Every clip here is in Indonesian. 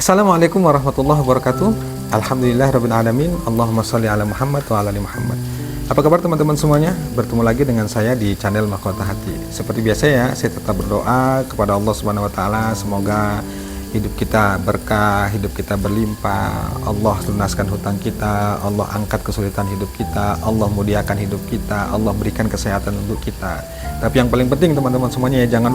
Assalamualaikum warahmatullahi wabarakatuh. Alhamdulillahirabbil alamin. Allahumma shalli ala Muhammad wa ala ali Muhammad. Apa kabar teman-teman semuanya? Bertemu lagi dengan saya di channel Mahkota Hati. Seperti biasa ya, saya tetap berdoa kepada Allah Subhanahu wa taala semoga hidup kita berkah, hidup kita berlimpah, Allah lunaskan hutang kita, Allah angkat kesulitan hidup kita, Allah muliakan hidup kita, Allah berikan kesehatan untuk kita. Tapi yang paling penting teman-teman semuanya ya, jangan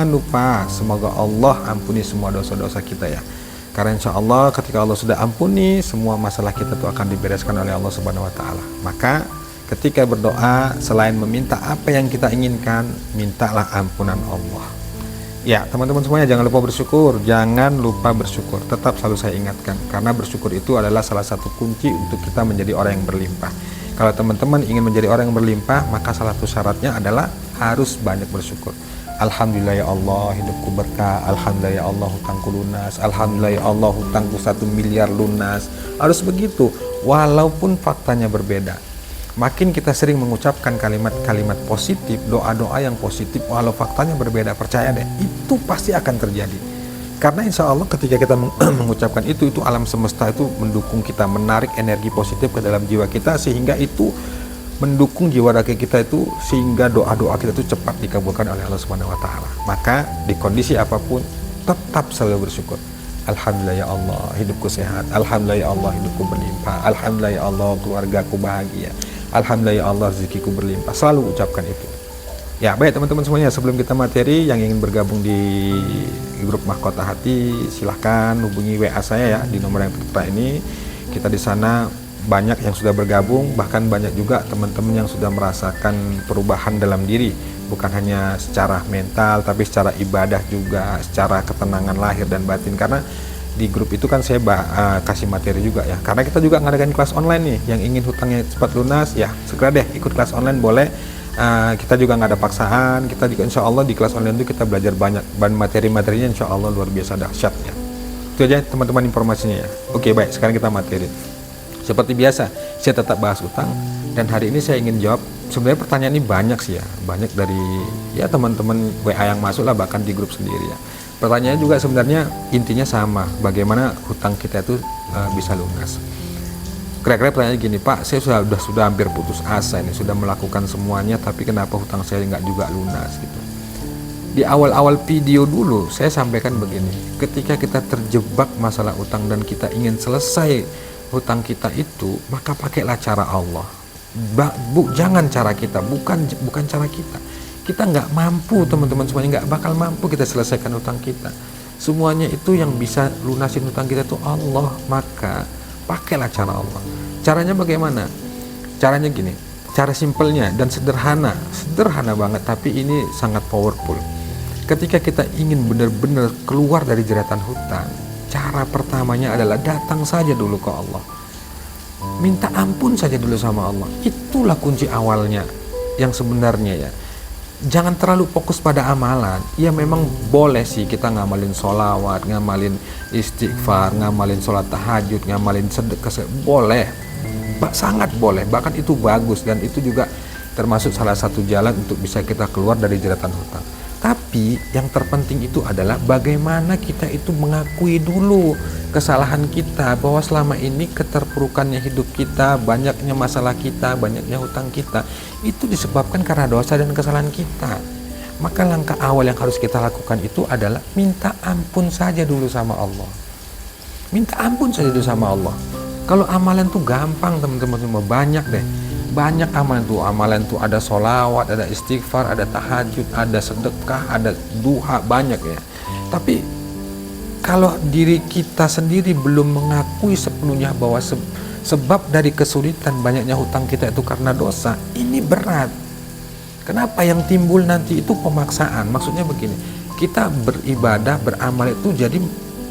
lupa semoga Allah ampuni semua dosa-dosa kita ya. Karena insya Allah ketika Allah sudah ampuni, semua masalah kita itu akan dibereskan oleh Allah Subhanahu wa taala. Maka ketika berdoa, selain meminta apa yang kita inginkan, mintalah ampunan Allah. Ya teman-teman semuanya, jangan lupa bersyukur, tetap selalu saya ingatkan, karena bersyukur itu adalah salah satu kunci untuk kita menjadi orang yang berlimpah. Kalau teman-teman ingin menjadi orang yang berlimpah, maka salah satu syaratnya adalah harus banyak bersyukur. Alhamdulillah ya Allah, hidupku berkah. Alhamdulillah ya Allah, hutangku lunas. Alhamdulillah ya Allah, hutangku 1 miliar lunas. Harus begitu, walaupun faktanya berbeda. Makin kita sering mengucapkan kalimat-kalimat positif, doa-doa yang positif, walau faktanya berbeda, percaya deh, itu pasti akan terjadi. Karena insya Allah ketika kita mengucapkan itu alam semesta itu mendukung kita, menarik energi positif ke dalam jiwa kita, sehingga itu mendukung jiwa raga kita itu, sehingga doa-doa kita itu cepat dikabulkan oleh Allah Subhanahu wa taala. Maka di kondisi apapun tetap selalu bersyukur. Alhamdulillah ya Allah, hidupku sehat. Alhamdulillah ya Allah, hidupku berlimpah. Alhamdulillah ya Allah, keluargaku bahagia. Alhamdulillah ya Allah, rezekiku berlimpah. Selalu ucapkan itu. Ya baik teman-teman semuanya, sebelum kita materi, yang ingin bergabung di grup Mahkota Hati, silahkan hubungi WA saya ya di nomor yang tertera ini. Kita di sana banyak yang sudah bergabung, bahkan banyak juga teman-teman yang sudah merasakan perubahan dalam diri, bukan hanya secara mental tapi secara ibadah juga, secara ketenangan lahir dan batin. Karena di grup itu kan saya kasih materi juga ya, karena kita juga ngadakan kelas online nih. Yang ingin hutangnya cepat lunas ya segera deh ikut kelas online, boleh. Kita juga nggak ada paksaan, kita juga insya Allah di kelas online itu kita belajar banyak, dan materi-materinya insya Allah luar biasa dahsyatnya. Itu aja teman-teman informasinya ya. Oke baik, sekarang kita materi. Seperti biasa, saya tetap bahas utang, dan hari ini saya ingin jawab, sebenarnya pertanyaan ini banyak sih ya, banyak dari ya teman-teman WA yang masuk lah, bahkan di grup sendiri ya. Pertanyaannya juga sebenarnya intinya sama, bagaimana hutang kita itu bisa lunas. Kira-kira pertanyaannya gini, Pak, saya sudah hampir putus asa ini, sudah melakukan semuanya, tapi kenapa hutang saya nggak juga lunas gitu. Di awal-awal video dulu saya sampaikan begini, ketika kita terjebak masalah hutang dan kita ingin selesai hutang kita itu, maka pakailah cara Allah. Jangan cara kita, bukan cara kita. Kita nggak mampu teman-teman semuanya, nggak bakal mampu kita selesaikan hutang kita. Semuanya itu yang bisa lunasin hutang kita itu Allah. Maka pakailah cara Allah. Caranya bagaimana? Caranya gini, cara simpelnya dan sederhana banget, tapi ini sangat powerful. Ketika kita ingin benar-benar keluar dari jeratan hutang, cara pertamanya adalah datang saja dulu ke Allah, minta ampun saja dulu sama Allah. Itulah kunci awalnya yang sebenarnya ya. Jangan terlalu fokus pada amalan. Ya memang boleh sih kita ngamalin sholawat, ngamalin istighfar, ngamalin sholat tahajud, ngamalin sedekah, boleh, sangat boleh, bahkan itu bagus, dan itu juga termasuk salah satu jalan untuk bisa kita keluar dari jeratan hutang. Tapi yang terpenting itu adalah bagaimana kita itu mengakui dulu kesalahan kita, bahwa selama ini keterpurukannya hidup kita, banyaknya masalah kita, banyaknya hutang kita, itu disebabkan karena dosa dan kesalahan kita. Maka langkah awal yang harus kita lakukan itu adalah minta ampun saja dulu sama Allah. Minta ampun saja dulu sama Allah. Kalau amalan tuh gampang teman-teman semua, banyak deh. Banyak amalan tuh ada sholawat, ada istighfar, ada tahajud, ada sedekah, ada duha, banyak ya. Tapi kalau diri kita sendiri belum mengakui sepenuhnya bahwa sebab dari kesulitan banyaknya hutang kita itu karena dosa, ini berat. Kenapa? Yang timbul nanti itu pemaksaan. Maksudnya begini, kita beribadah, beramal itu jadi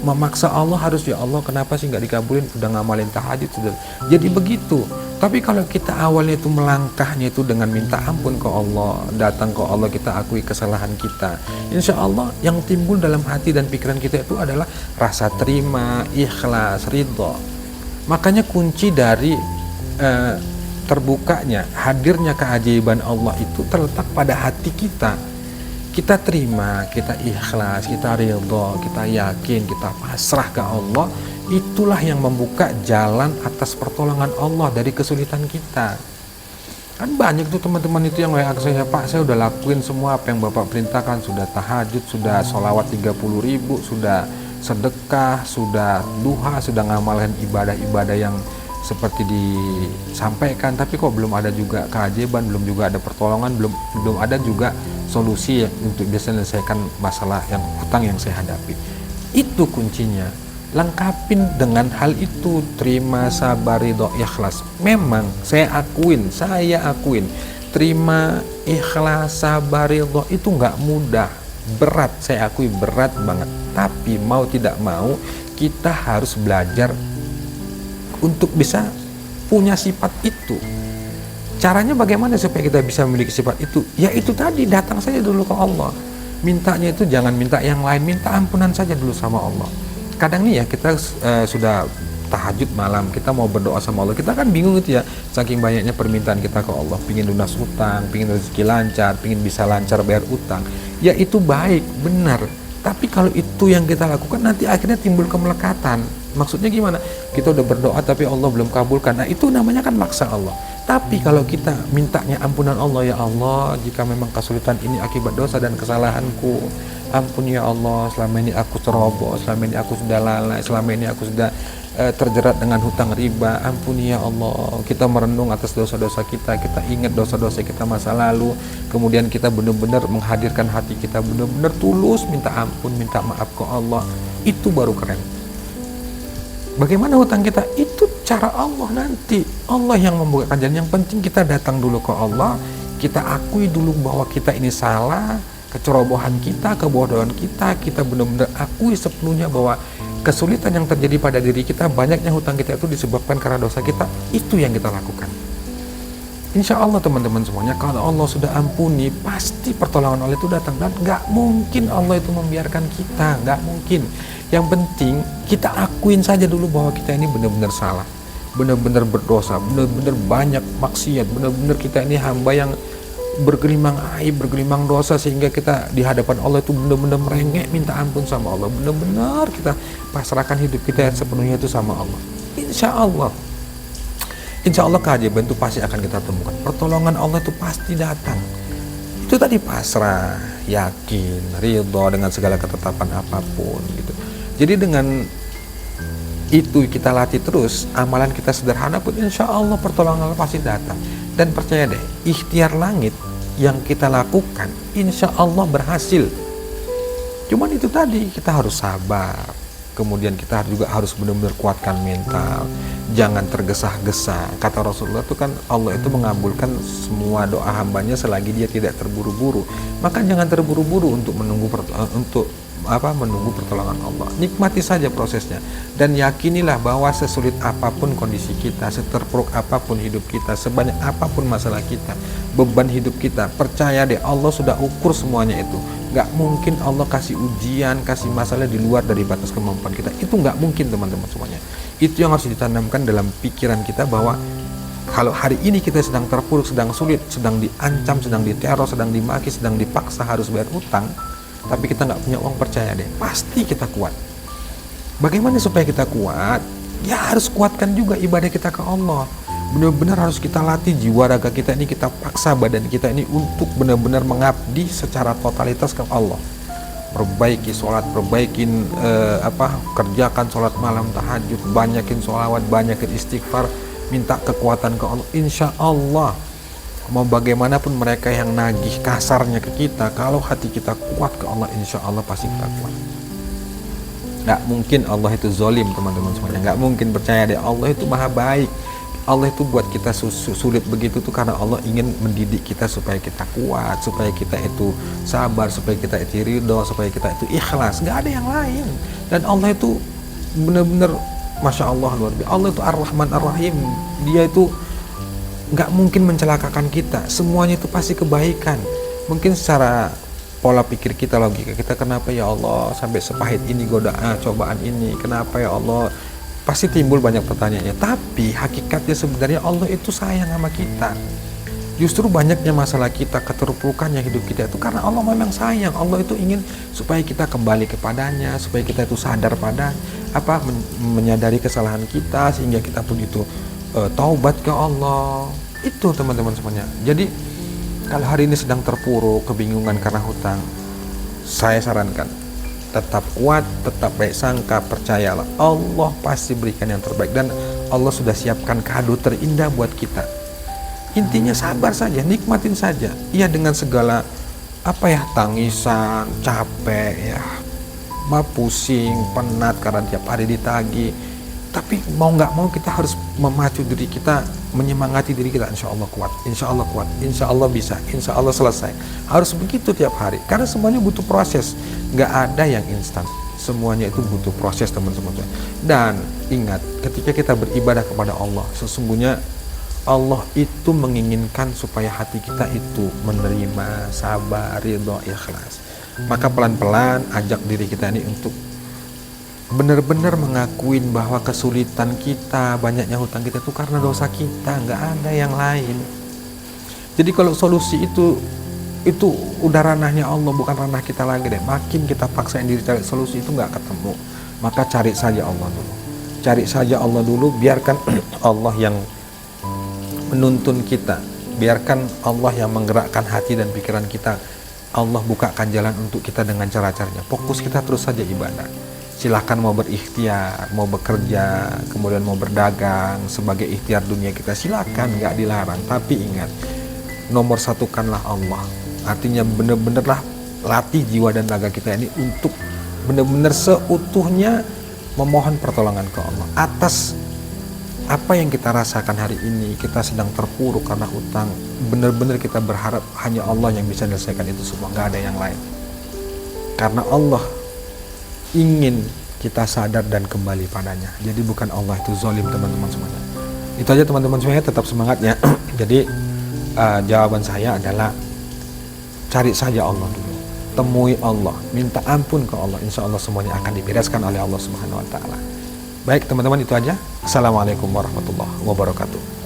memaksa Allah, harus ya Allah kenapa sih nggak dikabulin, udah ngamalin tahajud sudah, jadi begitu. Tapi kalau kita awalnya itu melangkahnya itu dengan minta ampun ke Allah, datang ke Allah, kita akui kesalahan kita, insya Allah yang timbul dalam hati dan pikiran kita itu adalah rasa terima, ikhlas, ridho. Makanya kunci dari terbukanya, hadirnya keajaiban Allah itu terletak pada hati kita. kita terima, kita ikhlas, kita ridho, kita yakin, kita pasrah ke Allah, itulah yang membuka jalan atas pertolongan Allah dari kesulitan kita. Kan banyak tuh teman-teman itu yang WA ke saya, Pak, saya udah lakuin semua apa yang Bapak perintahkan, sudah tahajud, sudah sholawat 30.000, sudah sedekah, sudah duha, sudah ngamalkan ibadah-ibadah yang seperti disampaikan, tapi kok belum ada juga keajaiban, belum juga ada pertolongan, belum ada juga solusi ya, untuk bisa menyelesaikan masalah yang hutang yang saya hadapi. Itu kuncinya. Lengkapin dengan hal itu, terima, sabar, ridho, ikhlas. Memang saya akuin, terima, ikhlas, sabar, ridho itu nggak mudah, berat, saya akui berat banget. Tapi mau tidak mau kita harus belajar untuk bisa punya sifat itu. Caranya bagaimana supaya kita bisa memiliki sifat itu? Ya itu tadi, datang saja dulu ke Allah. Mintanya itu jangan minta yang lain, minta ampunan saja dulu sama Allah. Kadang nih ya kita sudah tahajud malam, kita mau berdoa sama Allah, kita kan bingung gitu ya, saking banyaknya permintaan kita ke Allah, pingin lunas utang, pingin rezeki lancar, pingin bisa lancar bayar utang. Ya itu baik, benar. Tapi kalau itu yang kita lakukan, nanti akhirnya timbul kemelekatan. Maksudnya gimana? Kita udah berdoa tapi Allah belum kabulkan. Nah itu namanya kan maksa Allah. Tapi kalau kita mintanya ampunan Allah, ya Allah, jika memang kesulitan ini akibat dosa dan kesalahanku, ampun ya Allah, selama ini aku ceroboh, selama ini aku sudah lalai, selama ini aku sudah terjerat dengan hutang riba, ampuni ya Allah. Kita merenung atas dosa-dosa kita ingat dosa-dosa kita masa lalu, kemudian kita benar-benar menghadirkan hati kita, benar-benar tulus minta ampun, minta maaf ke Allah. Itu baru keren. Bagaimana hutang kita? Itu cara Allah nanti. Allah yang membukakan jalan. Yang penting kita datang dulu ke Allah, kita akui dulu bahwa kita ini salah, kecerobohan kita, kebodohan kita benar-benar akui sepenuhnya bahwa kesulitan yang terjadi pada diri kita, banyaknya hutang kita itu disebabkan karena dosa kita. Itu yang kita lakukan. Insya Allah teman-teman semuanya, kalau Allah sudah ampuni, pasti pertolongan Allah itu datang. Dan gak mungkin Allah itu membiarkan kita, gak mungkin. Yang penting kita akuin saja dulu bahwa kita ini benar-benar salah, benar-benar berdosa, benar-benar banyak maksiat, benar-benar kita ini hamba yang bergelimang aib, bergelimang dosa, sehingga kita di hadapan Allah itu benar-benar merengek minta ampun sama Allah, benar-benar kita pasrahkan hidup kita sepenuhnya itu sama Allah. Insya Allah keajaiban itu pasti akan kita temukan, pertolongan Allah itu pasti datang. Itu tadi pasrah, yakin, ridho dengan segala ketetapan apapun gitu. Jadi dengan itu kita latih terus, amalan kita sederhana pun insya Allah pertolongan Allah pasti datang. Dan percaya deh, ikhtiar langit yang kita lakukan insya Allah berhasil. Cuman itu tadi, kita harus sabar, kemudian kita juga harus benar-benar kuatkan mental, jangan tergesa-gesa. Kata Rasulullah itu kan, Allah itu mengabulkan semua doa hambanya selagi dia tidak terburu-buru. Maka jangan terburu-buru untuk menunggu pertolongan Allah. Nikmati saja prosesnya dan yakinilah bahwa sesulit apapun kondisi kita, seterpuruk apapun hidup kita, sebanyak apapun masalah kita, beban hidup kita, percaya deh, Allah sudah ukur semuanya itu. Gak mungkin Allah kasih ujian, kasih masalah di luar dari batas kemampuan kita. Itu gak mungkin teman-teman semuanya. Itu yang harus ditanamkan dalam pikiran kita, bahwa kalau hari ini kita sedang terpuruk, sedang sulit, sedang diancam, sedang diteror, sedang dimaki, sedang dipaksa harus bayar utang, tapi kita nggak punya uang, percaya deh, pasti kita kuat. Bagaimana supaya kita kuat? Ya harus kuatkan juga ibadah kita ke Allah. Benar-benar harus kita latih jiwa raga kita ini, kita paksa badan kita ini untuk benar-benar mengabdi secara totalitas ke Allah. Perbaiki sholat, kerjakan sholat malam, tahajud, banyakin sholawat, banyakin istighfar, minta kekuatan ke Allah. Insya Allah, mau bagaimanapun mereka yang nagih kasarnya ke kita, kalau hati kita kuat ke Allah, insya Allah pasti kita kuat. Gak mungkin Allah itu zolim teman-teman semuanya, gak mungkin. Percaya deh, Allah itu maha baik. Allah itu buat kita sulit begitu tuh karena Allah ingin mendidik kita supaya kita kuat, supaya kita itu sabar, supaya kita itu ridho, supaya kita itu ikhlas. Gak ada yang lain. Dan Allah itu benar-benar Masya Allah luar biasa. Allah itu Ar-Rahman Ar-Rahim. Dia itu nggak mungkin mencelakakan kita, semuanya itu pasti kebaikan. Mungkin secara pola pikir kita, logika kita, kenapa ya Allah sampai sepahit ini godaan cobaan ini, kenapa ya Allah, pasti timbul banyak pertanyaannya. Tapi hakikatnya sebenarnya Allah itu sayang sama kita. Justru banyaknya masalah kita, keterpurukannya hidup kita itu karena Allah memang sayang. Allah itu ingin supaya kita kembali kepadanya, supaya kita itu sadar pada menyadari kesalahan kita, sehingga kita pun itu taubat ke Allah. Itu teman-teman semuanya. Jadi kalau hari ini sedang terpuruk, kebingungan karena hutang, saya sarankan tetap kuat, tetap baik sangka, percayalah Allah pasti berikan yang terbaik, dan Allah sudah siapkan kado terindah buat kita. Intinya sabar saja, nikmatin saja. Iya, dengan segala tangisan, capek ya, pusing, penat karena tiap hari ditagih. Tapi mau nggak mau kita harus memacu diri kita, menyemangati diri kita. Insya Allah kuat, insya Allah kuat, insya Allah bisa, insya Allah selesai. Harus begitu tiap hari, karena semuanya butuh proses. Nggak ada yang instan, semuanya itu butuh proses teman-teman. Dan ingat, ketika kita beribadah kepada Allah, sesungguhnya Allah itu menginginkan supaya hati kita itu menerima, sabar, ridho, ikhlas. Maka pelan-pelan ajak diri kita ini untuk benar-benar mengakuin bahwa kesulitan kita, banyaknya hutang kita itu karena dosa kita, nggak ada yang lain. Jadi kalau solusi itu udah ranahnya Allah, bukan ranah kita lagi deh. Makin kita paksain diri cari solusi itu nggak ketemu, maka cari saja Allah dulu. Cari saja Allah dulu, biarkan Allah yang menuntun kita, biarkan Allah yang menggerakkan hati dan pikiran kita. Allah bukakan jalan untuk kita dengan cara-caranya. Fokus kita terus saja ibadah. Silahkan mau berikhtiar, mau bekerja, kemudian mau berdagang sebagai ikhtiar dunia kita, silakan, nggak dilarang. Tapi ingat, nomor satukanlah Allah. Artinya benar-benarlah latih jiwa dan raga kita ini untuk benar-benar seutuhnya memohon pertolongan ke Allah atas apa yang kita rasakan hari ini. Kita sedang terpuruk karena utang, benar-benar kita berharap hanya Allah yang bisa menyelesaikan itu semua, nggak ada yang lain. Karena Allah ingin kita sadar dan kembali padanya. Jadi bukan Allah itu zalim, teman-teman semuanya. Itu aja teman-teman semuanya, tetap semangat ya. Jadi jawaban saya adalah cari saja Allah dulu, temui Allah, minta ampun ke Allah, insya Allah semuanya akan dibereskan oleh Allah Subhanahu Wa Taala. Baik teman-teman, itu aja. Assalamualaikum warahmatullahi wabarakatuh.